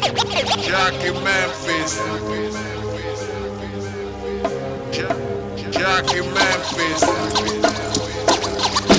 Jackie Memphis. Jackie Memphis.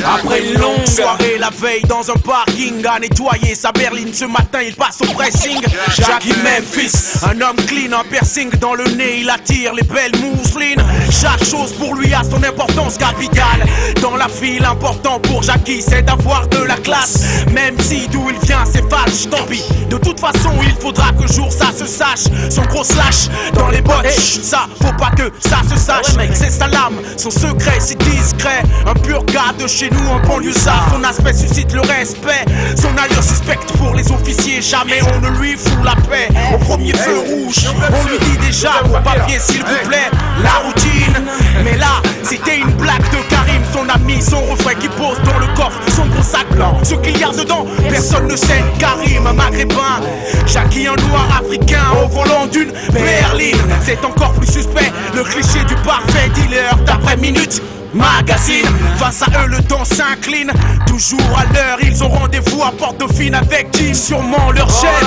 Après une longue soirée la veille dans un parking à nettoyer sa berline, ce matin il passe au pressing. Jackie Memphis, un homme clean, un piercing dans le nez, il attire les belles mousselines. Chaque chose pour lui a son importance capitale. Dans la vie l'important pour Jackie c'est d'avoir de la classe. Même si d'où il vient c'est falche, tant pis. De toute façon il faudra qu'un jour ça se sache. Son gros slash dans les bottes, ça faut pas que ça se sache. C'est sa lame, son secret c'est discret. Un pur gars de chez nous en banlieusard, son aspect suscite le respect. Son allure suspecte pour les officiers, jamais on ne lui fout la paix. Au premier feu rouge, on lui dit déjà vos papiers s'il vous plaît. La routine, mais là c'était une blague de Karim, son ami, son refrain qui pose dans le coffre son gros sac blanc. Ce qu'il y a dedans, personne ne sait. Karim, un maghrébin, Jackie un noir africain au volant d'une berline. C'est encore plus suspect, le cliché du parfait dealer d'après minute magazine. Face à eux le temps s'incline. Toujours à l'heure ils ont rendez-vous à Portofine avec Jim, sûrement leur chef.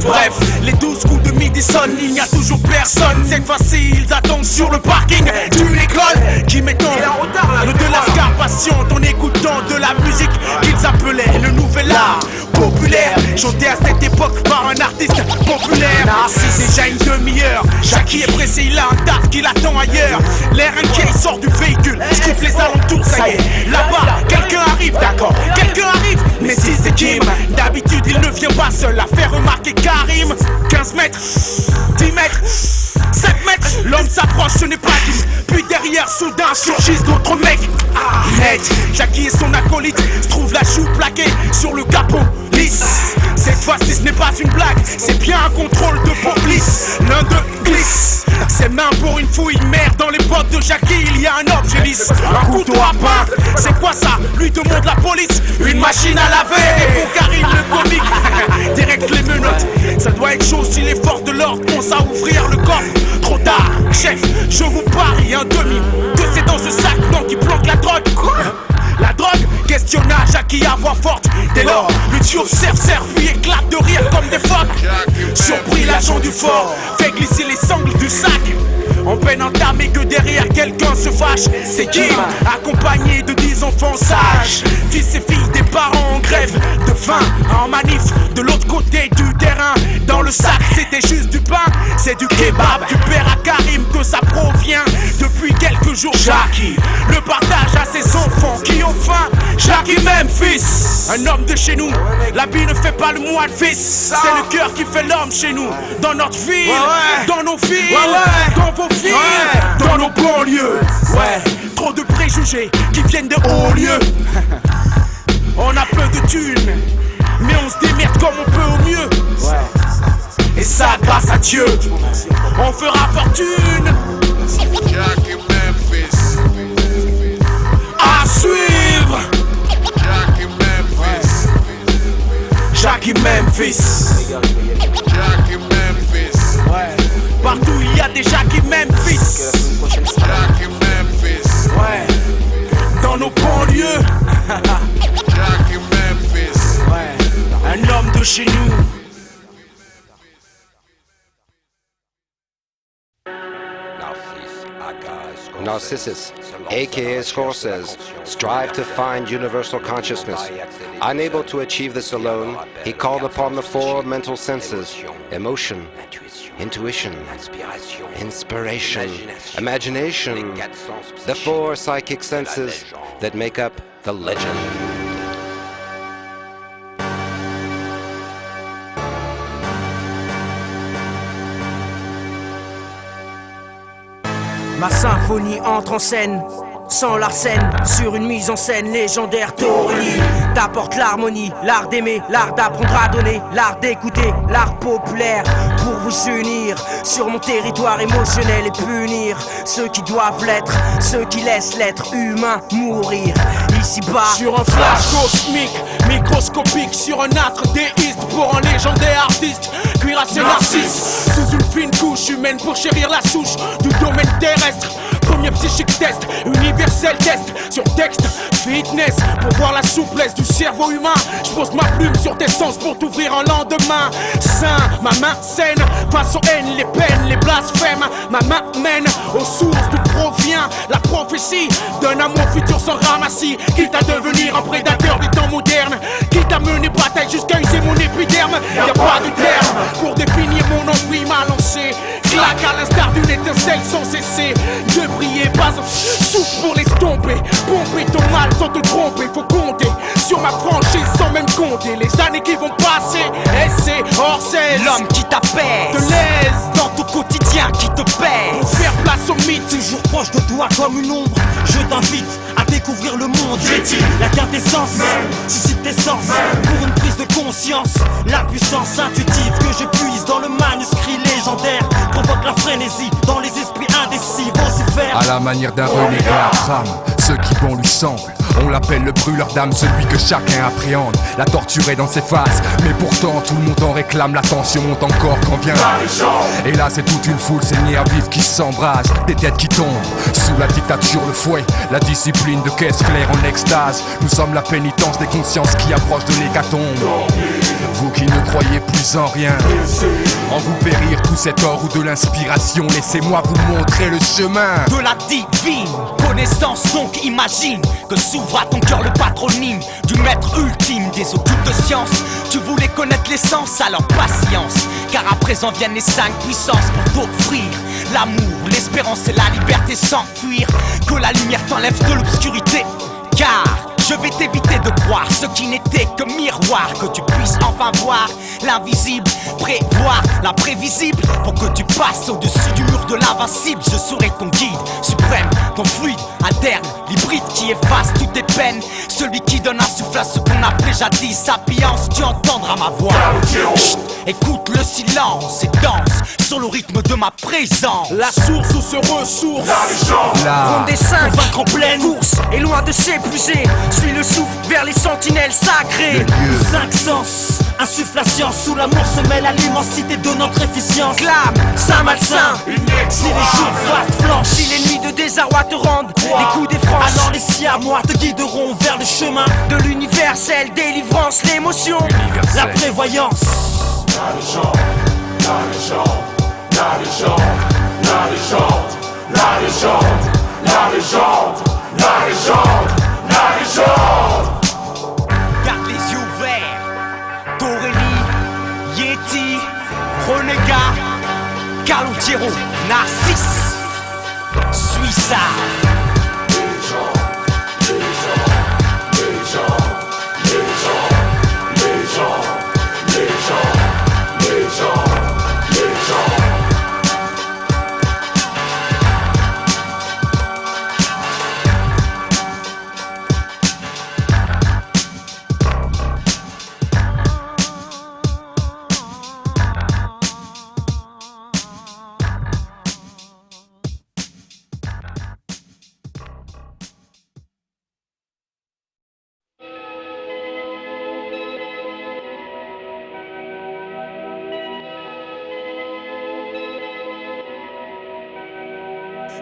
Bref, les 12 coups de midi sonnent, il n'y a toujours personne. Cette fois-ci ils attendent sur le parking d'une école qui m'étonne de la scarpation en écoutant de la musique qu'ils appelaient le nouvel art populaire, chanté à cette époque par un artiste populaire. C'est déjà une demi-heure, Jackie est pressé, il a un taf qui l'attend ailleurs. L'air inquiet, il sort du véhicule, scoop les alentours, ça y est. Là-bas, quelqu'un arrive, d'accord, quelqu'un arrive. Mais si c'est Kim, d'habitude il ne vient pas seul, a fait remarquer Karim. 15 mètres, 10 mètres, 7 mètres, l'homme s'approche, ce n'est pas Kim. Puis derrière, soudain surgissent d'autres mecs. Net, Jackie et son acolyte se trouvent la joue plaquée sur le capot lisse. Cette fois-ci ce n'est pas une blague, c'est bien un contrôle de police. L'un d'eux glisse ses mains pour une fouille, merde. Dans les bottes de Jackie il y a un objet lisse, un couteau à pain. C'est quoi ça? Lui demande la police. Une machine à laver. Et pour Karim le comique direct les menottes. Ça doit être chaud si les forces de l'ordre pensent à ouvrir le coffre. Trop tard, chef, je vous parie un demi que c'est dans ce sac blanc qui planque la drogue. La drogue, questionna Jackie à voix forte. Dès lors, le duo serre puis éclate de rire comme des phoques. Surpris, l'agent du fort fait glisser les sangles du sac. En peine entamée que derrière quelqu'un se fâche. C'est Kim, accompagné de 10 enfants sages, fils et filles des parents en grève de faim, en manif de l'autre côté du terrain. Dans le sac c'était juste du pain, c'est du kebab. Du père à Karim que ça provient. Depuis quelques jours Jackie le partage à ses enfants qui ont faim. Jackie Memphis, un homme de chez nous. L'habit ne fait pas le moine fils. C'est le cœur qui fait l'homme chez nous. Dans notre ville, dans nos villes, dans vos villes, dans nos banlieues. Trop de préjugés qui viennent de hauts lieux. On a peu de thunes, mais on se démerde comme on peut au mieux. Et ça grâce à Dieu, on fera fortune. Jackie Memphis. À suivre. Jackie Memphis. Jackie Memphis. Jackie Memphis. Partout il y a des Jackie Memphis. Jackie Memphis. Dans nos banlieues. Jackie Memphis. Un homme de chez nous. Narcissus, aka Scorsese, strived to find universal consciousness. Unable to achieve this alone, he called upon the four mental senses: emotion, intuition, inspiration, imagination, the four psychic senses that make up the legend. Ma symphonie entre en scène, sans l'arsène, sur une mise en scène légendaire Torelli. T'apporte l'harmonie, l'art d'aimer, l'art d'apprendre à donner, l'art d'écouter, l'art populaire. Pour vous unir sur mon territoire émotionnel et punir ceux qui doivent l'être, ceux qui laissent l'être humain mourir. Ici-bas, sur un flash cosmique, microscopique, sur un astre déiste, pour un légendaire artiste, cuirassé narcisse, sous une fine couche humaine pour chérir la souche du domaine terrestre. Premier psychique test, universel test sur texte, fitness, pour voir la souplesse du cerveau humain. Je pose ma plume sur tes sens pour t'ouvrir un lendemain sain. Ma main saine, face aux haines, les peines, les blasphèmes. Ma main mène aux sources d'où provient la prophétie d'un amour futur sans ramassis. Quitte à devenir un prédateur des temps modernes, quitte à mener bataille jusqu'à user mon épiderme. Y'a pas de terme pour définir mon envie, ma lancée claque à l'instar d'une étincelle sans cesser de briller. Pas un souffle pour l'estomper, pomper ton mal sans te tromper. Faut compter sur ma franchise sans même compter les années qui vont passer. Et c'est hors 16, l'homme qui t'apaise, de l'aise dans ton quotidien qui te pèse. pour faire place au mythe. Toujours proche de toi comme une ombre, je t'invite à découvrir le monde. La quintessence, suscite tes sens pour une prise de conscience. La puissance intuitive que je puise dans le manuscrit légendaire provoque la frénésie dans les esprits indécis. Vocifère à la manière d'un renégat crame ce qui bon lui semble. On l'appelle le brûleur d'âme, celui que chacun appréhende. La torture est dans ses phases, mais pourtant tout le monde en réclame. La tension monte encore quand vient et là c'est toute une foule saignée à vif qui s'embrase. Des têtes qui tombent sous la dictature, le fouet, la discipline de caisse claire en extase. Nous sommes la pénitence des consciences qui approchent de l'hécatombe. Vous qui ne croyez plus en rien, en vous périr tout cet or ou de l'inspiration, laissez-moi vous montrer le chemin de la divine connaissance. Donc imagine que s'ouvre à ton cœur le patronyme du maître ultime des occultes sciences. Tu voulais connaître l'essence, alors patience, car à présent viennent les 5 puissances pour t'offrir l'amour, l'espérance et la liberté sans fuir. Que la lumière t'enlève de l'obscurité, car je vais t'éviter de croire ce qui n'était que miroir. Que tu puisses enfin voir l'invisible, prévoir l'imprévisible, pour que tu passes au-dessus du mur de l'invincible. Je serai ton guide suprême, ton fluide interne, l'hybride qui efface toutes tes peines. Celui qui donne un souffle à ce qu'on appelait jadis sapience. Tu entendras ma voix. Chut, écoute le silence et danse sur le rythme de ma présence. La source où se ressource là. Des cinq, vaincre en pleine course et loin de s'épuiser. Suis le souffle vers les sentinelles sacrées. Le 5 sens, insuffle la science. Sous l'amour se mêle à l'immensité de notre efficience. Clame, saint malsain. Si les jours vastes flanchent, si les nuits de désarroi te rendent les coups des francs, alors les siamois te guideront vers le chemin de l'universel délivrance, l'émotion, la prévoyance. Garde les yeux ouverts. Torelli, Yeti, Renégat, Calogero, Narcisse, suis ça.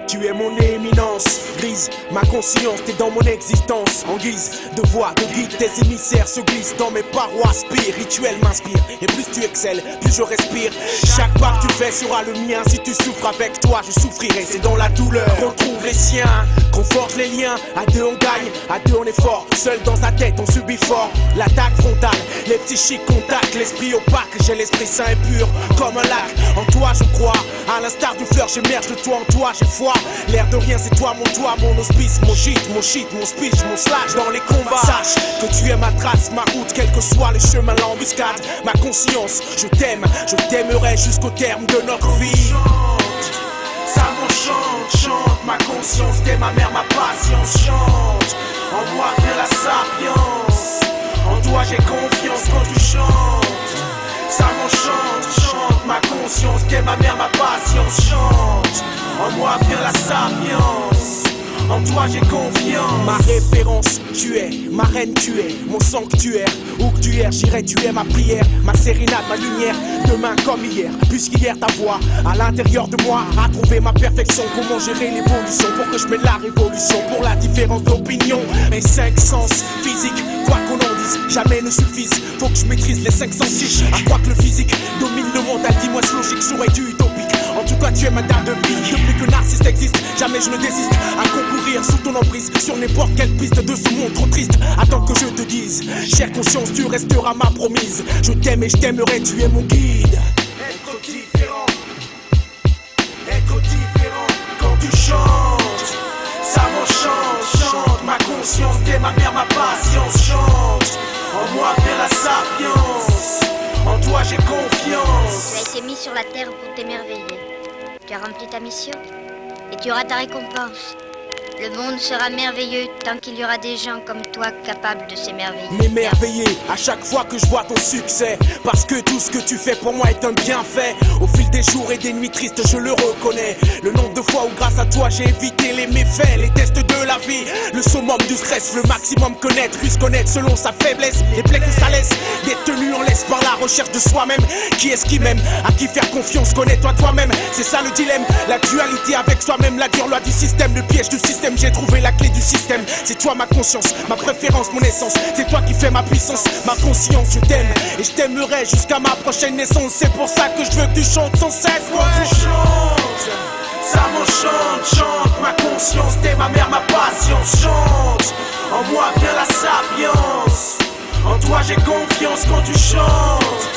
Tu es mon éminence, brise ma conscience, t'es dans mon existence. En guise de voix, de guide, tes émissaires se glissent dans mes parois spirituelles m'inspirent. Et plus tu excelles, plus je respire. Chaque pas que tu fais sera le mien. Si tu souffres avec toi, je souffrirai. C'est dans la douleur qu'on trouve les siens, qu'on forge les liens. À deux on gagne, à deux on est fort. Seul dans sa tête on subit fort l'attaque frontale, les psychiques contacts. L'esprit opaque, j'ai l'esprit sain et pur comme un lac. En toi je crois, à l'instar du fleur j'émerge de toi. En toi j'ai foi. L'air de rien c'est toi, mon auspice, mon gîte, mon shit, mon speech, mon slash dans les combats. Sache que tu es ma trace, ma route, quel que soit le chemin, l'embuscade. Ma conscience, je t'aimerai jusqu'au terme de notre vie. Ça m'enchante, chante, ma conscience, t'es ma mère, ma patience, chante. En moi vient la sapience, en toi j'ai confiance quand tu chantes. Ça m'enchante, chante, ma conscience, t'es ma mère, ma patience, chante. En moi vient la sapience, en toi j'ai confiance. Ma référence, tu es, ma reine tu es, mon sanctuaire. Où que tu es, j'irai, tu es ma prière, ma sérénade, ma lumière. demain comme hier, puisqu'hier ta voix à l'intérieur de moi a trouvé ma perfection. Comment gérer l'évolution pour que je mène la révolution, pour la différence d'opinion. Mes 5 sens physiques, quoi qu'on en dise, jamais ne suffisent. Faut que je maîtrise les 506. À croire que le physique domine le mental, dis-moi ce logique serait-tu utopique? En tout cas tu es ma dame de vie. Depuis que narcisse existe, jamais je ne désiste à concourir sous ton emprise sur n'importe quelle piste de ce monde trop triste. Attends que je te dise, chère conscience, tu resteras ma promise. Je t'aime et je t'aimerai, tu es mon guide. Être différent quand tu chantes, ça m'enchante. Chante ma conscience, t'es ma mère, ma patience. Chante, en moi vient la sapience, en toi j'ai confiance. Tu as été mis sur la terre pour t'émerveiller. Tu as rempli ta mission et tu auras ta récompense. Le monde sera merveilleux tant qu'il y aura des gens comme toi capables de s'émerveiller. M'émerveiller à chaque fois que je vois ton succès, parce que tout ce que tu fais pour moi est un bienfait. Au fil des jours et des nuits tristes, je le reconnais. Le nombre de fois où grâce à toi j'ai évité les méfaits, les tests de la vie, le summum du stress, le maximum connaître, puis se connaître selon sa faiblesse, les plaies que ça laisse, détenu en laisse par la recherche de soi-même. Qui est-ce qui m'aime? À qui faire confiance? Connais-toi toi-même, c'est ça le dilemme. La dualité avec soi-même, la dure loi du système, le piège du système. J'ai trouvé la clé du système. C'est toi ma conscience, ma préférence, mon essence. C'est toi qui fais ma puissance, ma conscience. Je t'aime et je t'aimerai jusqu'à ma prochaine naissance. C'est pour ça que je veux que tu chantes sans cesse. Quand tu chantes, ça m'enchante. Chante ma conscience, t'es ma mère, ma patience. Chante, en moi vient la sapience, en toi j'ai confiance. Quand tu chantes,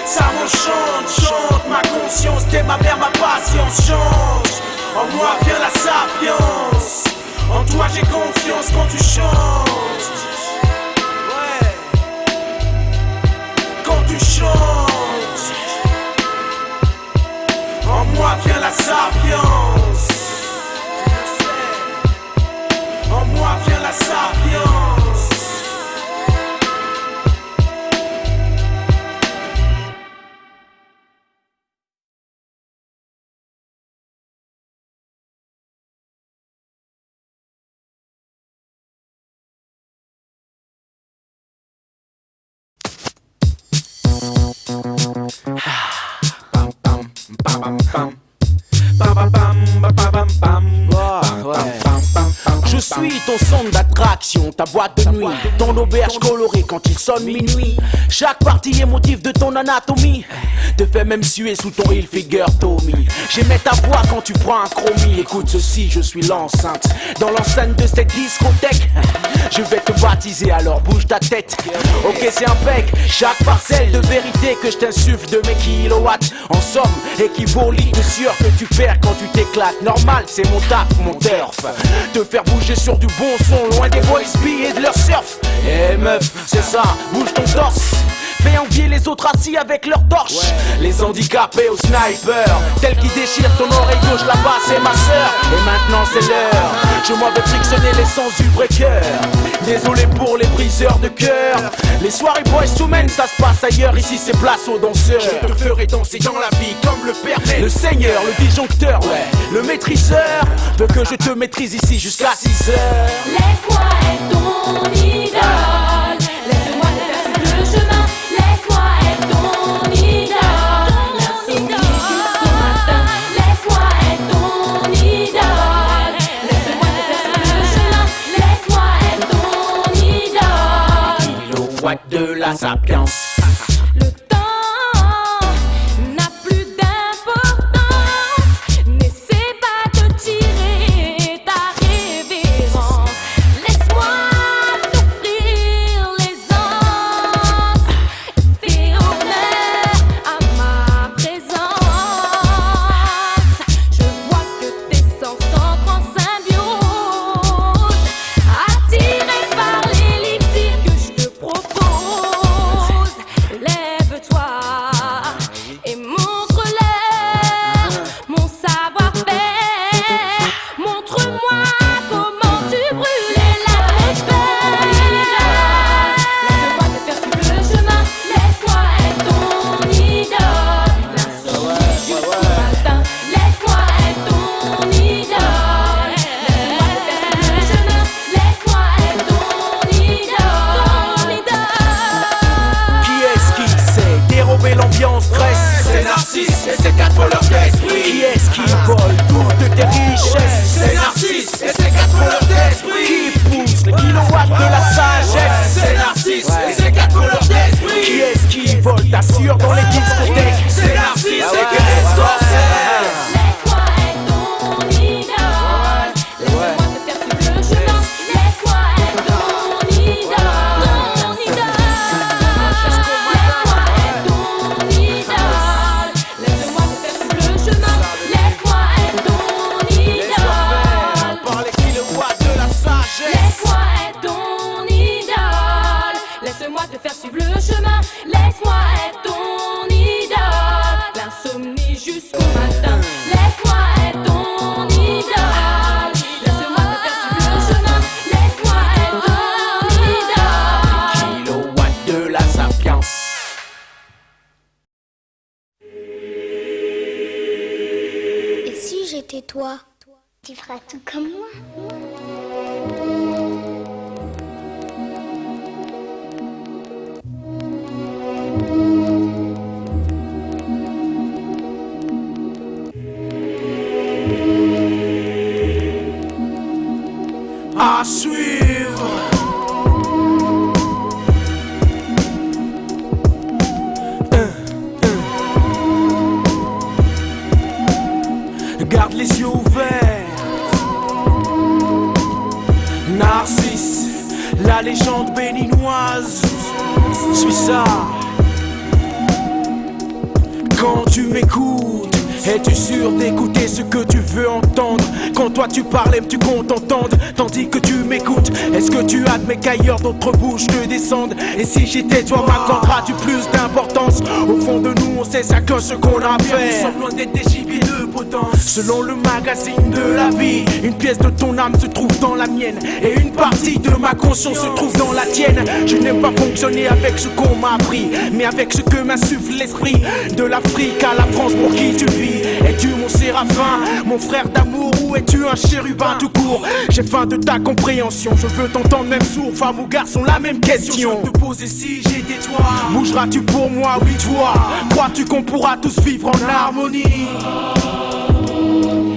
ça m'enchante. Chante ma conscience, t'es ma mère, ma patience. Chante, en moi vient la sapience, en toi j'ai confiance. Quand tu chantes, ouais. Quand tu chantes, en moi vient la sapience. En moi vient la sapience. Je suis ton centre d'attraction, ta boîte de nuit, ton auberge colorée quand il sonne minuit. Chaque partie émotive de ton anatomie te fait même suer sous ton heel figure Tommy. J'aimais ta voix quand tu prends un chromie. Écoute ceci, je suis l'enceinte. Dans l'enceinte de cette discothèque, je vais te baptiser, alors bouge ta tête. Ok, c'est impec, chaque parcelle de vérité que je t'insuffle de mes kilowatts, en somme, équivaut au litre de sueur que tu perds quand tu t'éclates. Normal, c'est mon taf, mon turf. Te faire bouger sur du bon son, loin des boys B et de leur surf. Eh meuf, c'est ça, bouge ton torse. Fais envier les autres assis avec leurs torches, ouais. Les handicapés au sniper, celle qui déchire ton oreille gauche là-bas, c'est ma sœur. Et maintenant c'est l'heure, je m'en vais frictionner l'essence du breaker. Désolé pour les briseurs de cœur. Les soirées boys to men, ça se passe ailleurs. Ici c'est place aux danseurs. Je te ferai danser dans la vie comme le père, le seigneur, le disjoncteur, ouais. Le maîtriseur veut que je te maîtrise ici jusqu'à 6 heures. Laisse-moi être ton idole, laisse-moi te faire suivre le chemin. Laisse-moi être ton idole, l'insomnie jusqu'au matin. Laisse-moi être ton idole, laisse-moi te faire suivre le chemin. Laisse-moi être ton idole. Kilowatt de la sapience. Le temps n'a plus d'importance. N'essaie pas de tirer ta révérence. Laisse-moi t'offrir l'aisance. Fais honneur à ma présence. Je vois que tes sens entrent en symbiose, attiré par l'élixir que je te propose. Lève-toi et montre-leur mon savoir-faire. Montre-moi comment tu brûlais l'atmosphère. Laisse-moi te faire suivre le chemin. Laisse-moi être ton idole, l'insomnie jusqu'au matin. Laisse-moi être ton idole, laisse-moi te faire suivre le chemin. Laisse-moi être ton idole, ton idole. Qui est-ce qui sait dérober Narcisse et ses 4 voleurs d'esprit. Qui est-ce qui vole toutes tes richesses? C'est Narcisse et ses 4 voleurs d'esprit. Qui pousse les kilowatts de la sagesse? C'est Narcisse et ses 4 voleurs d'esprit. Qui est-ce qui vole ta sueur dans les discothèques? C'est Narcisse et qu'est-ce qu'on sait? Laisse-moi être ton idole. Laisse-moi te faire suivre le chemin. Laisse-moi être ton idole. Ton idole. Laisse-moi être ton idole. Laisse-moi te faire suivre le chemin. Laisse-moi être ton idole. Par les kilowatts de la sagesse. Laisse-moi être ton idole. Laisse-moi te faire suivre le chemin. Laisse-moi être ton idole. L'insomnie jusqu'au matin. Laisse-moi être ton idole. Laisse-moi te faire suivre le chemin. Laisse-moi être ton idole. Kilowatts de la sapience. Et si j'étais toi, tu feras tout comme moi. À suivre. Garde les yeux ouverts. Narcisse, la légende béninoise. Suis ça. Quand tu m'écoutes, es-tu sûr d'écouter ce que tu veux entendre? Quand toi tu parles, aimes-tu qu'on t'entende tandis que tu m'écoutes? Est-ce que tu admets qu'ailleurs d'autres bouches te descendent? Et si j'étais toi, m'accorderas-tu plus d'importance? Au fond de nous, on sait chacun ce qu'on a fait. Nous sommes loin d'être des gibiers de potence. Selon le magazine de la vie, une pièce de ton âme se trouve dans la mienne et une partie de ma conscience se trouve dans la tienne. Je n'aime pas fonctionner avec ce qu'on m'a appris, mais avec ce que m'insuffle l'esprit. De l'Afrique à la France, pour qui tu vis? Es-tu mon séraphin, mon frère d'amour, ou es-tu un chérubin tout court? J'ai faim de ta compréhension, je veux t'entendre même sourd. Femme ou garçon, la même question. Je te poser si j'étais toi. Bougeras-tu pour moi, oui toi? Crois-tu qu'on pourra tous vivre en harmonie?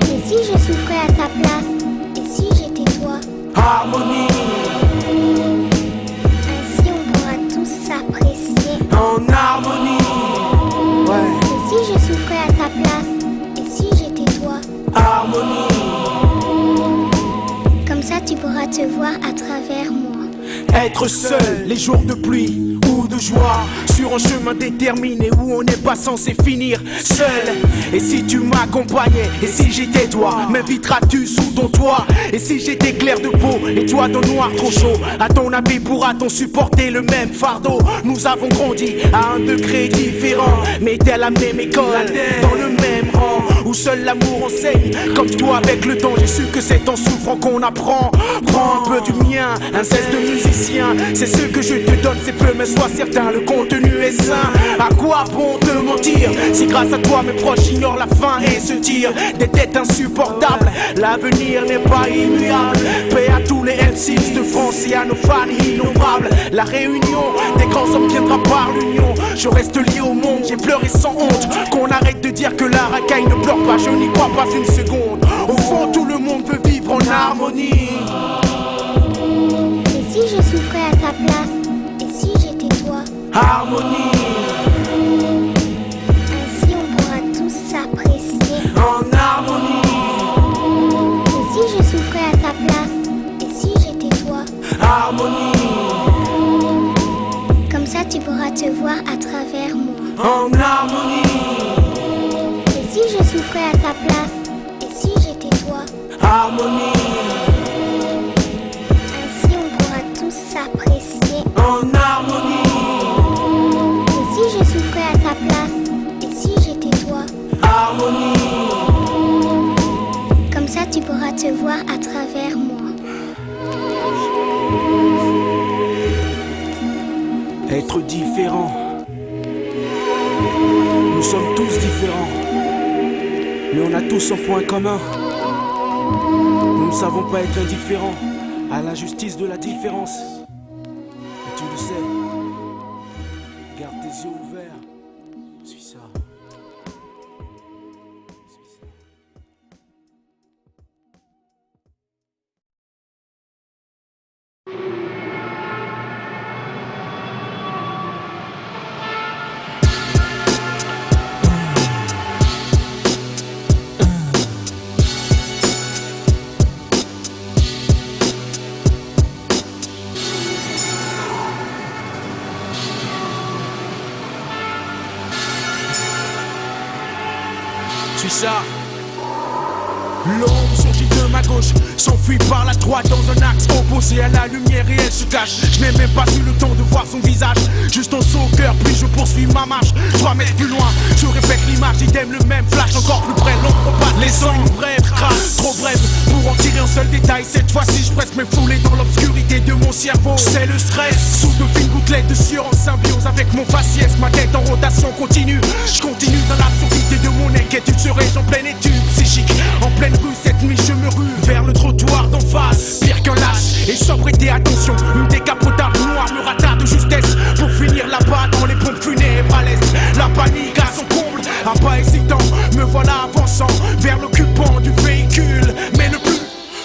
Et si je souffrais à ta place? Et si j'étais toi? Harmonie. Ainsi on pourra tous s'apprécier. En harmonie. Ouais. Et si je souffrais à ta place? Et si j'étais toi? Harmonie. Comme ça tu pourras te voir à travers moi. Être seul, les jours de pluie ou de joie, sur un chemin déterminé où on n'est pas censé finir seul. Et si tu m'accompagnais, et si j'étais toi, m'inviteras-tu sous ton toit? Et si j'étais clair de peau, et toi dans noir trop chaud, à ton avis pourra-t-on supporter le même fardeau? Nous avons grandi à un degré différent, mais dès la même école, dans le même rang, où seul l'amour enseigne. Comme toi avec le temps, j'ai su que c'est en souffrant qu'on apprend. Prends un peu du mien, un zeste de musicien, c'est ce que je te donne, c'est peu mais sois certain, le contenu est sain. À quoi bon te mentir si grâce à toi mes proches ignorent la fin et se tirent des têtes insupportables? L'avenir n'est pas immuable. Paix à tous les M6 de France et à nos fans innombrables. La réunion des grands hommes viendra par l'union. Je reste lié au monde, j'ai pleuré sans honte. Qu'on arrête de dire que la racaille ne pleure pas, je n'y crois pas une seconde. Au fond tout le monde veut vivre en harmonie. Et si je souffrais à ta place? Et si j'étais toi? Harmonie. Ainsi on pourra tous s'apprécier. En harmonie. Et si je souffrais à ta place? Et si j'étais toi? Harmonie. Comme ça tu pourras te voir à travers moi. En harmonie. Et si je souffrais à ta place? Et si j'étais toi? Harmonie. Ainsi on pourra tous s'apprécier. En harmonie. Et si je souffrais à ta place? Et si j'étais toi? Harmonie. Comme ça tu pourras te voir à travers moi. Être différent. Nous sommes tous différents, mais on a tous un point commun. Nous ne savons pas être indifférents à la justice de la différence. Et tu le sais, garde tes yeux ouverts, suis ça. suis ça. L'ombre surgit de ma gauche, s'enfuit par la droite dans un axe opposé à la lumière et elle se cache. Je n'ai même pas eu le temps de voir son visage, juste un saut au cœur, puis je poursuis ma marche. 3 mètres plus loin, je répète l'image, idem le même flash, encore plus près, l'ombre passe. Les ombres brèves, traces, trop brèves, pour en tirer un seul détail. Cette fois-ci, je presse mes foulées dans l'obscurité de mon cerveau. C'est le stress, sous de fines gouttelettes de sueur en symbiose avec mon faciès. Ma tête en rotation continue, je continue dans l'absurdité de mon inquiétude. Serais-je en pleine étude psychique, en pleine rue, cette nuit je me rue vers le trottoir d'en face. Pire qu'un lâche, et sans prêter attention, une décapotable noire me rata de justesse. Pour finir là-bas dans les pompes funèbres à l'est. La panique à son comble, à pas hésitant, me voilà avançant vers l'occupant du véhicule. Mais le plus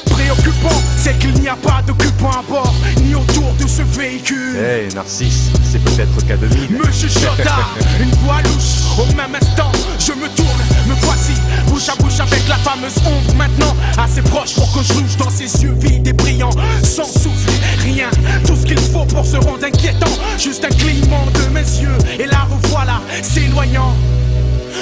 préoccupant, c'est qu'il n'y a pas d'occupant à bord, ni autour de ce véhicule. Hey Narcisse, c'est peut-être K2000. Me chuchota une voix louche. Au même instant, je me tourne, me voici, bouche à bouche avec la fameuse ombre. Maintenant, assez proche pour que je louche dans ses yeux vides et brillants. Sans souffle, rien, tout ce qu'il faut pour se rendre inquiétant. Juste un clignement de mes yeux, et la revoilà s'éloignant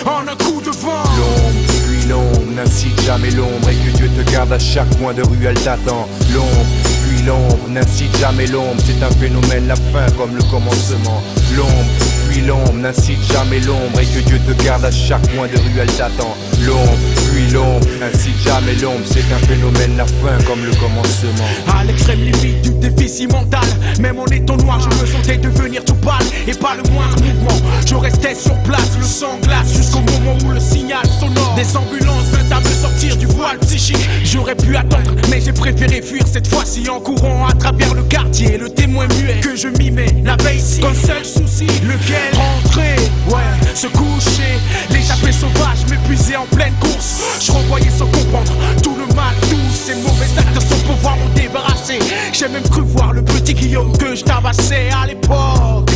en un coup de vent. L'ombre fuit l'ombre, n'incite jamais l'ombre, et que Dieu te garde à chaque coin de rue, elle t'attend. L'ombre fuit l'ombre, n'incite jamais l'ombre, c'est un phénomène, la fin comme le commencement. L'ombre fuit l'ombre, n'incite jamais l'ombre, et que Dieu te garde à chaque coin de rue, elle t'attend. L'ombre fuit l'ombre, n'incite jamais l'ombre, c'est un phénomène, la fin comme le commencement. À l'extrême limite du déficit mental, même en étant noir, je me sentais devenir tout pâle, et pas le moindre mouvement. Je restais sur place, le sang glace, jusqu'au moment où le signal sonore des ambulances vint à me sortir du voile psychique. J'aurais pu attendre, mais j'ai préféré fuir cette fois-ci en courant à travers le quartier. Le témoin muet que je mimais la veille ici, comme seul souci, lequel rentrer, ouais, se coucher. L'échappée sauvage m'épuisait en pleine course. Je revoyais sans comprendre tout le mal, tous ces mauvais actes sans pouvoir m'en débarrasser. J'ai même cru voir le petit Guillaume que je tabassais à l'époque.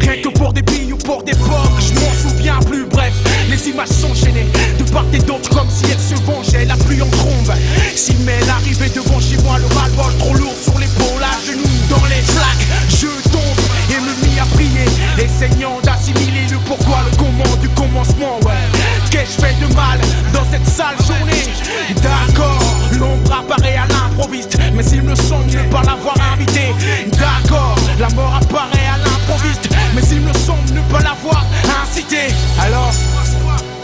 Rien que pour des billes ou pour des pocs, je m'en souviens plus, bref, les images s'enchaînaient de part et d'autre comme si elles se vengeaient. La pluie en trombe, si elle arrivait devant chez moi, le ras-le-bol trop lourd sur l'épaule, à genoux dans les flaques, je tombe et me mis à prier, essayant d'assimiler le pourquoi, le comment du commencement, ouais. Qu'ai-je fait de mal dans cette sale journée? D'accord, l'ombre apparaît à l'improviste, mais il me semble ne pas l'avoir invité. D'accord, la mort apparaît à l'improviste, mais il me semble ne pas l'avoir incité. Alors,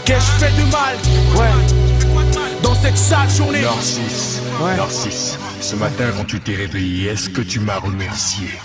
qu'ai-je fait de mal, ouais, dans cette sale journée? Narcisse, ouais. Narcisse, ce matin quand tu t'es réveillé, est-ce que tu m'as remercié?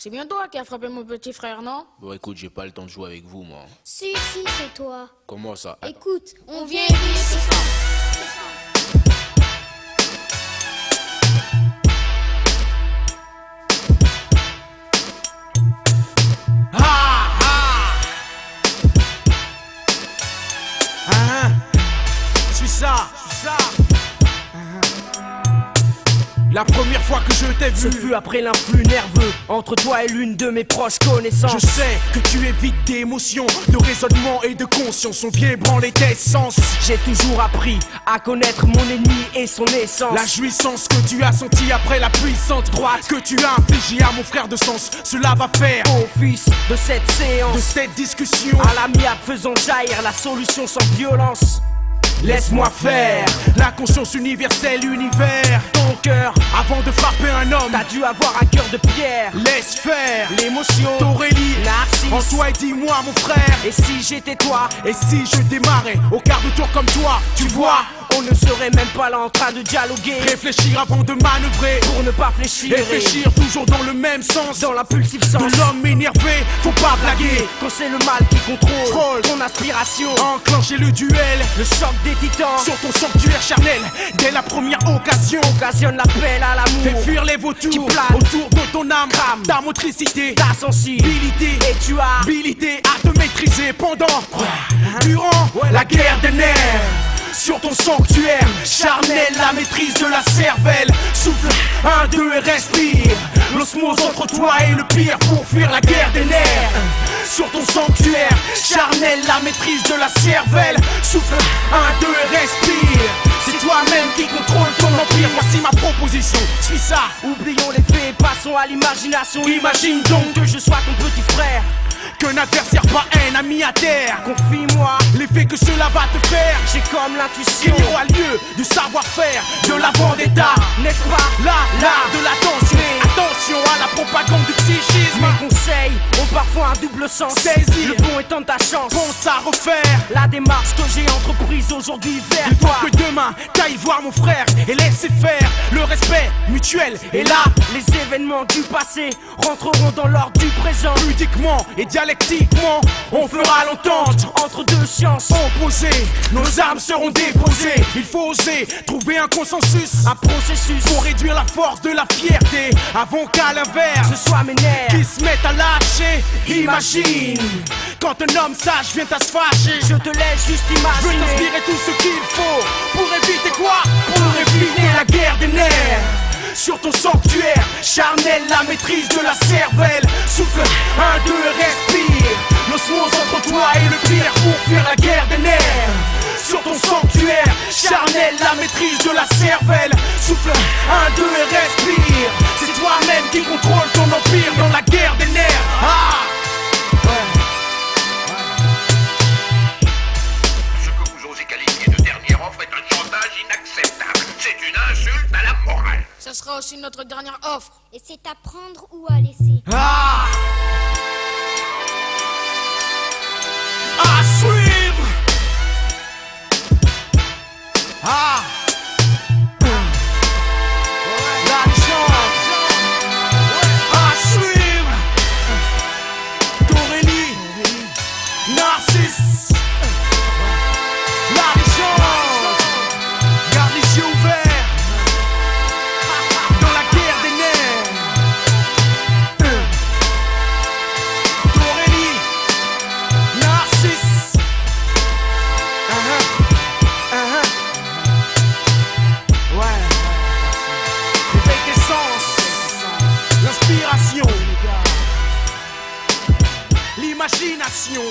C'est bien toi qui as frappé mon petit frère, non? Bon, écoute, j'ai pas le temps de jouer avec vous, moi. Si, c'est toi. Comment ça? Écoute, on vient essayer ce chant. Je suis ça. La première fois que je t'ai vu, ce fut après l'influx nerveux entre toi et l'une de mes proches connaissances. Je sais que tu es vide d'émotions, de raisonnement et de conscience. On vient ébranler tes sens. J'ai toujours appris à connaître mon ennemi et son essence. La jouissance que tu as sentie après la puissante droite que tu as infligée à mon frère de sens, cela va faire au fils de cette séance, de cette discussion, à l'amiable faisant jaillir la solution sans violence. Laisse-moi faire la conscience universelle, univers. Ton cœur, avant de frapper un homme, t'as dû avoir un cœur de pierre. Laisse faire l'émotion d'Aurélie, Narcisse. En toi et dis-moi mon frère. Et si j'étais toi? Et si je démarrais au quart de tour comme toi? Tu vois, on ne serait même pas là en train de dialoguer. Réfléchir avant de manœuvrer, pour ne pas fléchir. Réfléchir toujours dans le même sens, dans l'impulsif sens de l'homme énervé, faut pas blaguer. Quand c'est le mal qui contrôle ton aspiration, enclencher le duel, le choc des titans sur ton sanctuaire charnel. Dès la première occasion, occasionne l'appel à l'amour. Fais fuir les vautours qui planent autour de ton âme, crame ta motricité, ta sensibilité, et tu as habilité à te maîtriser pendant, durant la guerre des nerfs. Sur ton sanctuaire charnel, la maîtrise de la cervelle. Souffle, 1, 2 et respire. L'osmose entre toi et le pire pour fuir la guerre des nerfs. Sur ton sanctuaire charnel, la maîtrise de la cervelle. Souffle, 1, 2 et respire. C'est toi-même qui contrôle ton empire. Voici ma proposition, suis ça. Oublions les faits, passons à l'imagination. Imagine donc que je sois ton petit frère, qu'un adversaire pas un ami à terre. Confie-moi l'effet que cela va te faire. J'ai comme l'intuition qu'il y aura lieu du savoir-faire, de la vendetta, n'est-ce pas? L'art de l'attention. Attention à la propagande du psychisme. Mes conseils ont parfois un double sens. Saisis le bon étant de ta chance. Pense à refaire la démarche que j'ai entreprise aujourd'hui vers il faut toi. que demain t'ailles voir mon frère et laisser faire. Le respect mutuel est là. Les événements du passé rentreront dans l'ordre du présent. Ludiquement et dialectiquement, on fera l'entente entre deux sciences opposées. Nos armes seront déposées. Il faut oser trouver un consensus, un processus pour réduire la force de la fierté, avant qu'à l'inverse ce soit mes nerfs qui se mettent à lâcher. Imagine quand un homme sage vient à se fâcher. Je te laisse juste imaginer. Je veux t'inspirer tout ce qu'il faut pour éviter quoi? Pour éviter la guerre des nerfs. Sur ton sanctuaire charnel, la maîtrise de la cervelle. Souffle, 1, 2 et respire. L'osmose entre toi et le pire pour fuir la guerre des nerfs. Sur ton sanctuaire charnel, la maîtrise de la cervelle. Souffle, 1, 2 et respire. C'est toi-même qui contrôle ton empire dans la guerre des nerfs. Ce que vous osez qualifier de dernière offre est un chantage inacceptable. C'est une insulte à la morale. Ce sera aussi notre dernière offre. Et c'est à prendre ou à laisser. À suivre. La légende. À suivre. Aurélie. Narcisse. La légende. Garde les yeux ouverts. Dans la guerre des nerfs. Aurélie. Narcisse. Ouais. L'éveil des sens. L'inspiration. L'imagination.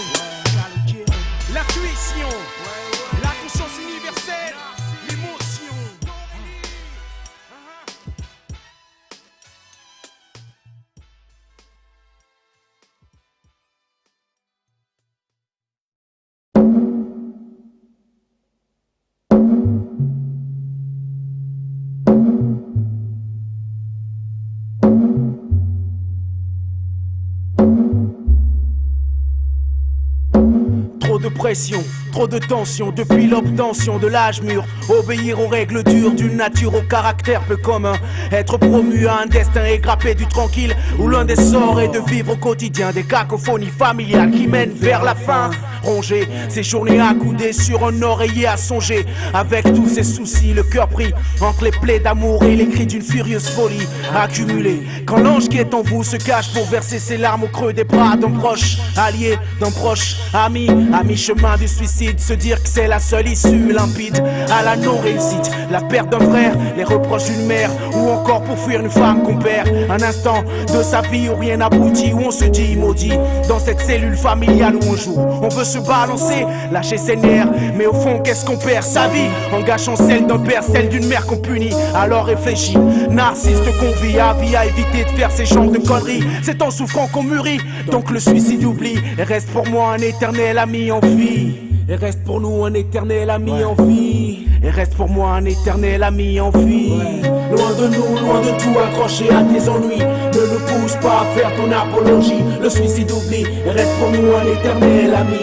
L'intuition. La conscience universelle. L'émotion. Trop de pression, trop de tension depuis l'obtention de l'âge mûr. Obéir aux règles dures d'une nature au caractère peu commun. Être promu à un destin et grapper du tranquille, où l'un des sorts est de vivre au quotidien des cacophonies familiales qui mènent vers la fin. Ronger ses journées accoudées sur un oreiller à songer, avec tous ses soucis, le cœur pris entre les plaies d'amour et les cris d'une furieuse folie accumulée. Quand l'ange qui est en vous se cache pour verser ses larmes au creux des bras d'un proche, allié d'un proche ami, à mi-chemin du suicide, se dire que c'est la seule issue limpide à la non-réussite, la perte d'un frère, les reproches d'une mère, ou encore pour fuir une femme qu'on perd. Un instant de sa vie où rien n'aboutit, où on se dit maudit dans cette cellule familiale où un jour on veut se balancer, lâcher ses nerfs, mais au fond qu'est-ce qu'on perd? Sa vie, en gâchant celle d'un père, celle d'une mère qu'on punit. Alors réfléchis, Narcisse te convie à vie à éviter de faire ces genres de conneries. C'est en souffrant qu'on mûrit, donc le suicide oublie. Et reste pour moi un éternel ami en vie. Et reste pour nous un éternel ami en vie. Et reste pour moi un éternel ami en vie. Loin de nous, loin de tout, accroché à tes ennuis. Ne nous pousse pas à faire ton apologie. Le suicide oublie. Et reste pour nous un éternel ami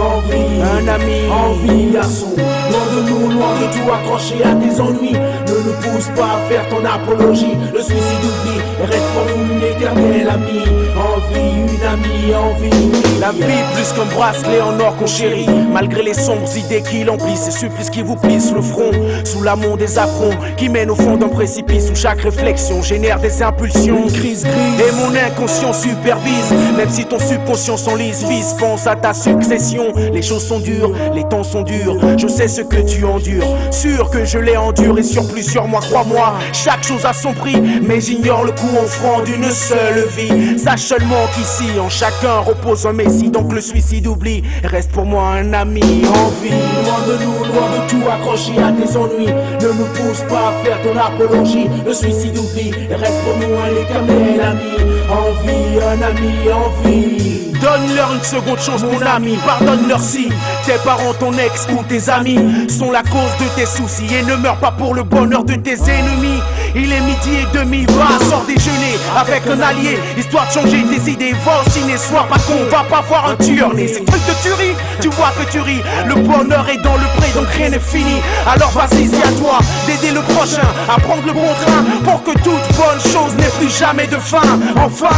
envie, un ami, envie, garçon. Loin de nous, loin de tout, accroché à tes ennuis. Ne nous pousse pas à faire ton apologie. Le suicide oublie, reste pour nous une éternelle amie. Envie, une amie, envie. La vie plus qu'un bracelet en or qu'on chérit. Malgré les sombres idées qui l'emplissent, ces supplices qui vous plissent le front. Sous l'amour des affronts qui mènent au fond d'un précipice où chaque réflexion génère des impulsions. Une crise grise et mon inconscient supervise. Même si ton subconscient s'enlise, fils, pense à ta succession. Les choses sont dures, les temps sont durs. Je sais ce que tu endures, sûr que je l'ai enduré sur plusieurs mois, crois-moi. Chaque chose a son prix, mais j'ignore le coût offrant d'une seule vie. Sache seulement qu'ici, en chacun repose un messie. Donc le suicide oublie, reste pour moi un ami. Envie, loin de nous, loin de tout, accroché à tes ennuis. Ne nous pousse pas à faire ton apologie. Le suicide oublie, reste pour nous un éternel ami. Envie, un ami, envie. Donne-leur une seconde chance, mon ami, pardonne-leur si tes parents, ton ex ou tes amis sont la cause de tes soucis. Et ne meurs pas pour le bonheur de tes ennemis. Il est midi et demi, va, sors déjeuner avec un allié, histoire de changer tes idées. Va au ciné, sois pas con, va pas voir un tueur né. C'est truc de tuerie, tu vois que tu ris. Le bonheur est dans le pré, donc rien n'est fini. Alors vas-y, c'est à toi d'aider le prochain à prendre le bon train, pour que toute bonne chose n'ait plus jamais de fin. Enfin,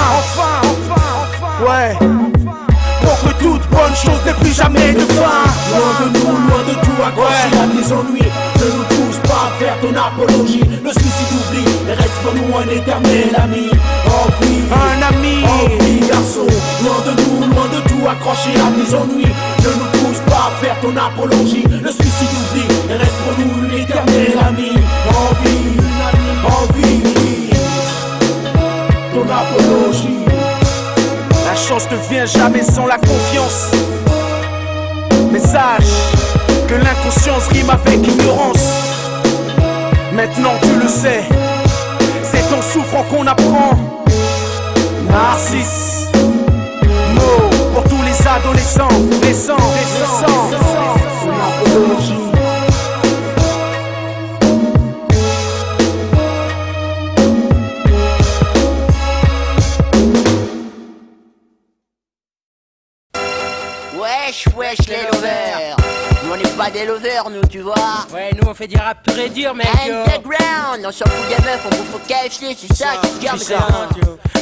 ouais. Pour que toute bonne chose n'ait plus jamais de fin. Loin de nous, loin de tout, accroché à tes ennuis. Ne nous pousse pas à faire ton apologie. Le suicide oublie, et reste pour nous un éternel ami. Envie, un ami, envie, garçon. Loin de nous, loin de tout, accroché à tes ennuis. Ne nous pousse pas à faire ton apologie. Le suicide oublie, et reste pour nous un éternel ami. Envie, envie, ton apologie. La chance ne vient jamais sans la confiance. Mais sache que l'inconscience rime avec ignorance. Maintenant tu le sais, c'est en souffrant qu'on apprend. Narcisse, mot pour tous les adolescents, naissants, apologie. Wesh les lovers. Nous on n'est pas des lovers nous tu vois. Ouais nous on fait du rap pur et dur mec. Underground, on s'en fout des meufs, on bouffe au KFC, c'est ça qui se garde.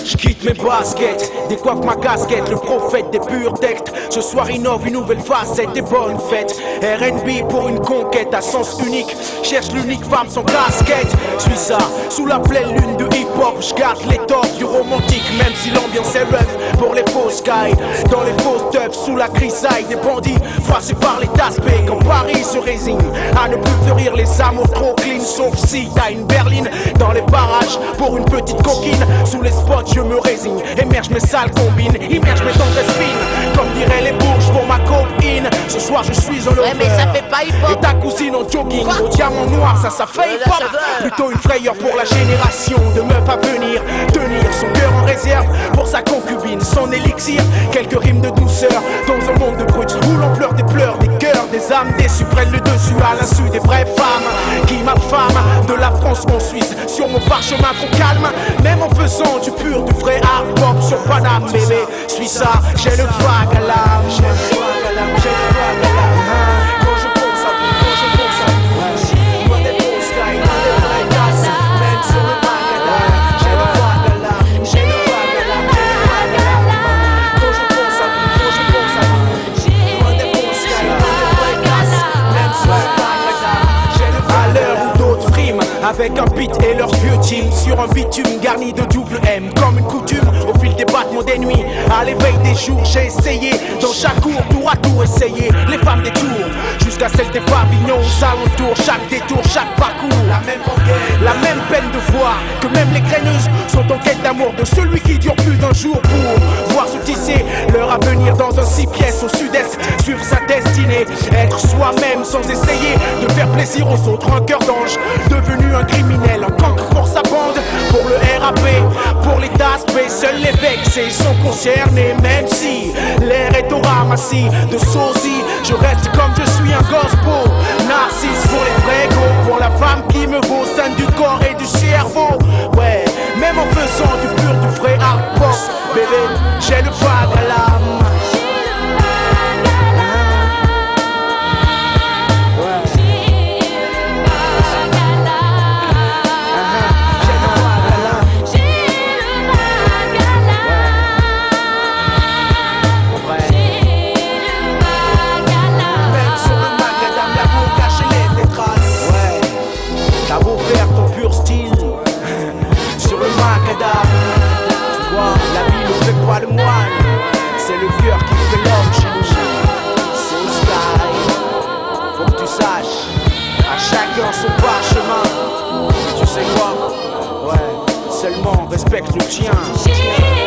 Je quitte mes baskets, décoiffe ma casquette, le prophète des purs textes. Ce soir innove une nouvelle facette des bonnes fêtes. R&B pour une conquête à sens unique. Cherche l'unique femme sans casquette. Suis ça, sous la pleine lune de hip-hop. Je garde l'étoffe du romantique, même si l'ambiance est rough. Pour les fausses guides, dans les fausses teufs, sous la grisaille des bandits, froissés par les taspes. Quand Paris se résigne à ne plus fleurir les amours trop clean. Sauf si t'as une berline dans les barrages pour une petite coquine. Sous les spots je me résigne, émerge mes sales combines, immerge mes tendresses fines, comme diraient les bourges pour ma copine. Ce soir je suis en lover. Ouais mais ça fait pas hip-hop. Et ta cousine en jogging, au diamant noir, ça fait hip-hop. Plutôt une frayeur pour la génération de meufs à venir. Tenir son cœur en réserve pour sa concubine, son élixir. Quelques rimes de douceur dans un monde de brutes où l'on pleure des pleurs, des cœurs, des âmes déçues prennent le dessus à l'insu des vraies femmes. Qui ma femme, de la France en Suisse, sur mon parchemin qu'on calme. Même en faisant du pur, du vrai hard pop sur Paname, bébé. Suis ça, j'ai le vague à l'âme. J'ai le vague à l'âme, j'ai le vague à l'âme. Quand je pense à vous, quand je pense à vous, loin des fausses sky, loin des vraies tasses, même sur le macadam. J'ai le vague à l'âme, j'ai le vague à l'âme, j'ai le vague à l'âme. Quand je pense à vous, quand je pense à vous, loin des fausses sky, loin des vraies tasses, même sur le macadam. J'ai le vague à l'heure où d'autres friment avec un beat et leur vieux team sur un bitume garni de double M. Comme une coutume, au fil des battements des nuits, à l'éveil des jours, j'ai essayé dans chaque cour, tour à tour, essayer les femmes des tours, jusqu'à celles des pavillons aux alentours. Chaque détour, chaque parcours, la même peine de voir que même les graineuses sont en quête d'amour de celui qui dure plus d'un jour pour voir se tisser leur avenir dans un 6 pièces au sud-est, suivre sa destinée, être soi-même sans essayer de faire plaisir aux autres. Un cœur d'ange devenu un criminel, un cancre pour sa bande, pour le RAP, pour les taspes, seuls les vexés sont concernés. Même si l'air est au ramassis de sosie, je reste comme je suis un gosse beau. Narcisse pour les vrais go, pour la femme qui me vaut, scène du corps et du cerveau. Ouais, même en faisant du pur, du vrai hard pop, bébé, j'ai le vague à l'âme. c'est quoi? Ouais, seulement respecte le tien. J'ai